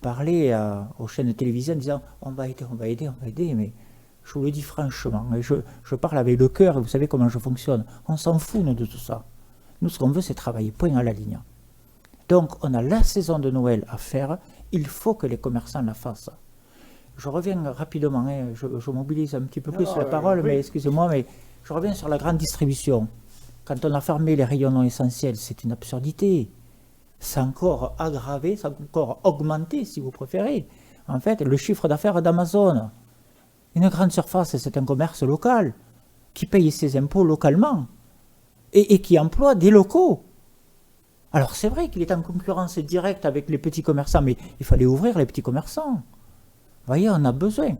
parler aux chaînes de télévision en disant « on va aider », mais je vous le dis franchement, et je parle avec le cœur, et vous savez comment je fonctionne, on s'en fout, nous, de tout ça. Nous, ce qu'on veut, c'est travailler, point à la ligne. Donc, on a la saison de Noël à faire, il faut que les commerçants la fassent. Je reviens rapidement, hein, je mobilise un petit peu plus la parole, oui. Mais excusez-moi, mais je reviens sur la grande distribution. Quand on a fermé les rayons non essentiels, c'est une absurdité. C'est encore aggravé, c'est encore augmenté, si vous préférez. En fait, le chiffre d'affaires d'Amazon. Une grande surface, c'est un commerce local qui paye ses impôts localement et qui emploie des locaux. Alors c'est vrai qu'il est en concurrence directe avec les petits commerçants, mais il fallait ouvrir les petits commerçants. Vous voyez, on a besoin.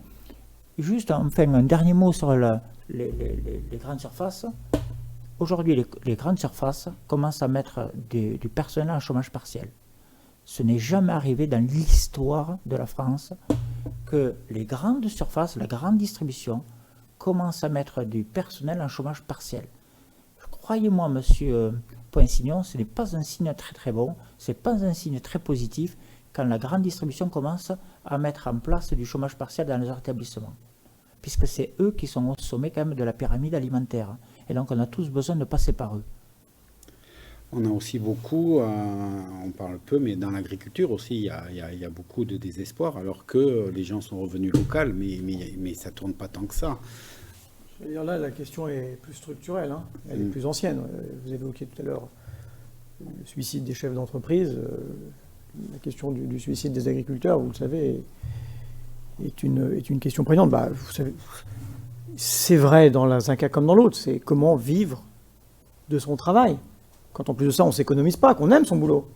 Juste, enfin, un dernier mot sur les grandes surfaces. Aujourd'hui, les grandes surfaces commencent à mettre du personnel en chômage partiel. Ce n'est jamais arrivé dans l'histoire de la France que les grandes surfaces, la grande distribution, commencent à mettre du personnel en chômage partiel. Croyez-moi, monsieur Poinsignon, ce n'est pas un signe très très bon, ce n'est pas un signe très positif quand la grande distribution commence à mettre en place du chômage partiel dans les établissements. Puisque c'est eux qui sont au sommet quand même de la pyramide alimentaire. Et donc on a tous besoin de passer par eux. On a aussi beaucoup, on parle peu, mais dans l'agriculture aussi, il y a beaucoup de désespoir, alors que les gens sont revenus locaux, mais ça ne tourne pas tant que ça. Je veux dire, là, la question est plus structurelle, hein. Elle est plus ancienne. Vous évoquiez tout à l'heure le suicide des chefs d'entreprise. La question du suicide des agriculteurs, vous le savez, est une question prégnante. Bah, vous savez, c'est vrai dans un cas comme dans l'autre. C'est comment vivre de son travail. Quand en plus de ça, on ne s'économise pas, qu'on aime son boulot.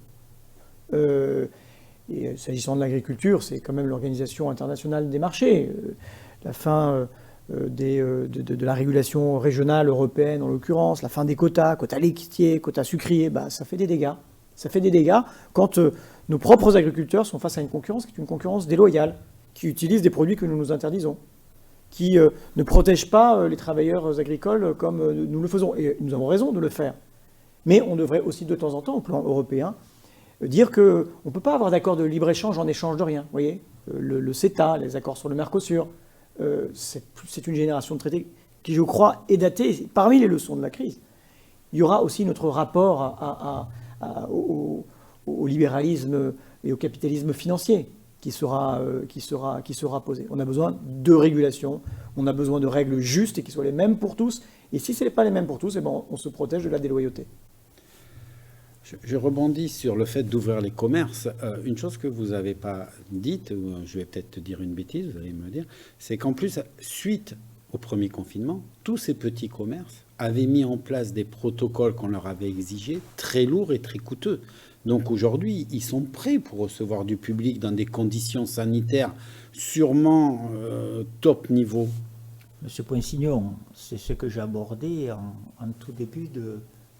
Et s'agissant de l'agriculture, c'est quand même l'Organisation internationale des marchés. La fin de la régulation régionale, européenne en l'occurrence, la fin des quotas laitiers, quotas sucriers, bah, ça fait des dégâts. Ça fait des dégâts quand nos propres agriculteurs sont face à une concurrence qui est une concurrence déloyale, qui utilise des produits que nous nous interdisons, qui ne protège pas les travailleurs agricoles comme nous le faisons. Et nous avons raison de le faire. Mais on devrait aussi de temps en temps, au plan européen, dire qu'on ne peut pas avoir d'accord de libre-échange en échange de rien. Vous voyez, le CETA, les accords sur le Mercosur, c'est une génération de traités qui, je crois, est datée. Parmi les leçons de la crise, il y aura aussi notre rapport au libéralisme et au capitalisme financier qui sera posé. On a besoin de régulation, on a besoin de règles justes et qui soient les mêmes pour tous. Et si ce n'est pas les mêmes pour tous, eh ben, on se protège de la déloyauté. Je rebondis sur le fait d'ouvrir les commerces. Une chose que vous n'avez pas dite, ou je vais peut-être te dire une bêtise, vous allez me le dire, c'est qu'en plus, suite au premier confinement, tous ces petits commerces avaient mis en place des protocoles qu'on leur avait exigés, très lourds et très coûteux. Donc aujourd'hui, ils sont prêts pour recevoir du public dans des conditions sanitaires sûrement top niveau. Monsieur Poinsignon, c'est ce que j'ai abordé en tout début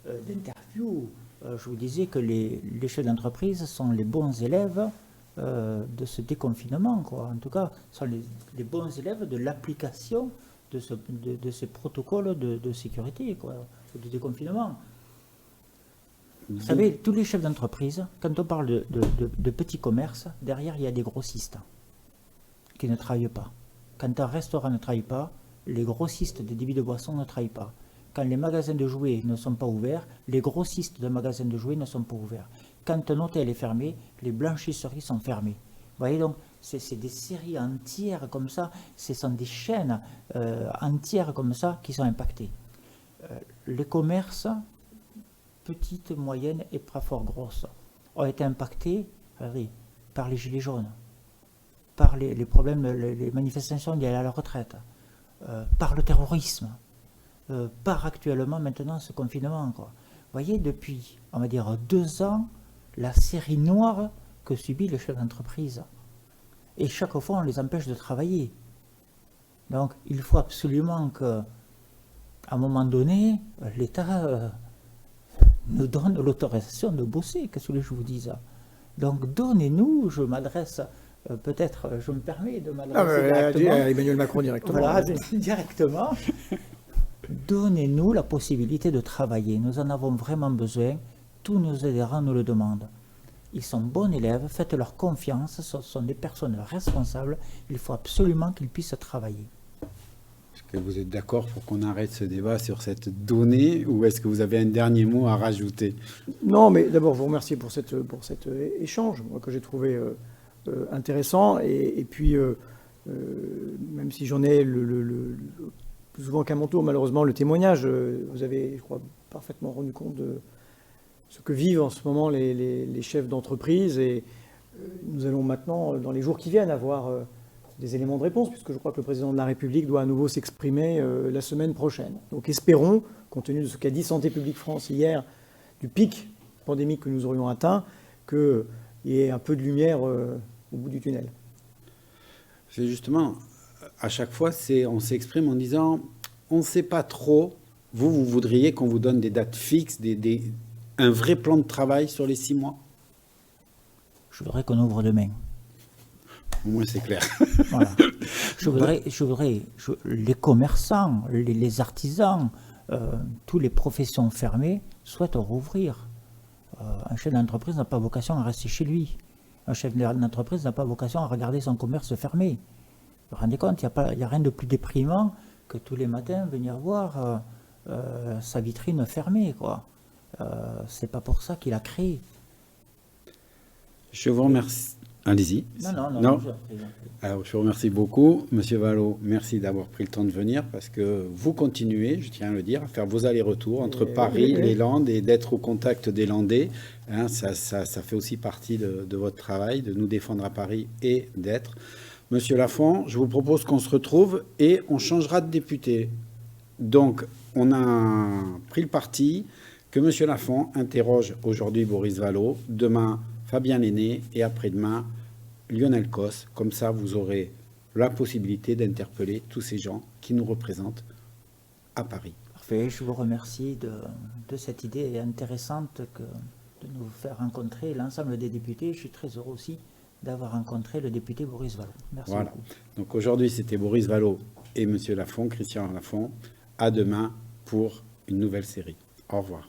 d'interview. Je vous disais que les chefs d'entreprise sont les bons élèves de ce déconfinement, quoi. En tout cas, ce sont les bons élèves de l'application de ces protocoles de sécurité, quoi, de déconfinement. Vous savez, tous les chefs d'entreprise, quand on parle de petits commerces, derrière, il y a des grossistes qui ne travaillent pas. Quand un restaurant ne travaille pas, les grossistes des débits de boissons ne travaillent pas. Quand les magasins de jouets ne sont pas ouverts, les grossistes de magasins de jouets ne sont pas ouverts. Quand un hôtel est fermé, les blanchisseries sont fermées. Vous voyez donc, c'est des séries entières comme ça, ce sont des chaînes entières comme ça qui sont impactées. Les commerces, petites, moyennes et pas fort grosses, ont été impactés par les gilets jaunes, par les problèmes, les manifestations liées à la retraite, par le terrorisme, par actuellement maintenant ce confinement, quoi. Vous voyez, depuis, on va dire, 2 ans, la série noire que subit le chef d'entreprise. Et chaque fois, on les empêche de travailler. Donc, il faut absolument qu'à un moment donné, l'État nous donne l'autorisation de bosser, qu'est-ce que je vous dis ça. Donc, donnez-nous, je m'adresse, peut-être, je me permets de m'adresser directement à Emmanuel Macron directement. Voilà, directement. Donnez-nous la possibilité de travailler. Nous en avons vraiment besoin. Tous nos adhérents nous le demandent. Ils sont bons élèves, faites-leur confiance, ce sont des personnes responsables. Il faut absolument qu'ils puissent travailler. Est-ce que vous êtes d'accord pour qu'on arrête ce débat sur cette donnée ou est-ce que vous avez un dernier mot à rajouter? Non, mais d'abord, vous remercier pour cet échange, moi, que j'ai trouvé intéressant. Et puis, même si j'en ai plus souvent qu'à mon tour, malheureusement, le témoignage, vous avez, je crois, parfaitement rendu compte de ce que vivent en ce moment les chefs d'entreprise. Et nous allons maintenant, dans les jours qui viennent, avoir des éléments de réponse, puisque je crois que le président de la République doit à nouveau s'exprimer la semaine prochaine. Donc espérons, compte tenu de ce qu'a dit Santé publique France hier, du pic pandémique que nous aurions atteint, qu'il y ait un peu de lumière au bout du tunnel. C'est justement, à chaque fois, on s'exprime en disant, on ne sait pas trop, vous voudriez qu'on vous donne des dates fixes, un vrai plan de travail sur les 6 mois? Je voudrais qu'on ouvre demain. Au moins, c'est clair. Voilà. Je voudrais les commerçants, les artisans, toutes les professions fermées souhaitent rouvrir. Un chef d'entreprise n'a pas vocation à rester chez lui. Un chef d'entreprise n'a pas vocation à regarder son commerce fermé. Vous vous rendez compte, il n'y a rien de plus déprimant que tous les matins venir voir sa vitrine fermée, quoi. C'est pas pour ça qu'il a créé. Je vous remercie. Allez-y. Non. Alors, je vous remercie beaucoup. Monsieur Vallot, merci d'avoir pris le temps de venir parce que vous continuez, je tiens à le dire, à faire vos allers-retours entre Paris, les Landes et d'être au contact des Landais. Hein, ça fait aussi partie de votre travail, de nous défendre à Paris et d'être. Monsieur Lafont, je vous propose qu'on se retrouve et on changera de député. Donc, on a pris le parti que Monsieur Lafont interroge aujourd'hui Boris Vallot, demain Fabien Lenné et après-demain Lionel Cos. Comme ça, vous aurez la possibilité d'interpeller tous ces gens qui nous représentent à Paris. Parfait, je vous remercie de cette idée intéressante de nous faire rencontrer l'ensemble des députés. Je suis très heureux aussi d'avoir rencontré le député Boris Vallot. Merci beaucoup. Donc aujourd'hui, c'était Boris Vallot et Monsieur Lafont, Christian Lafont. À demain pour une nouvelle série. Au revoir.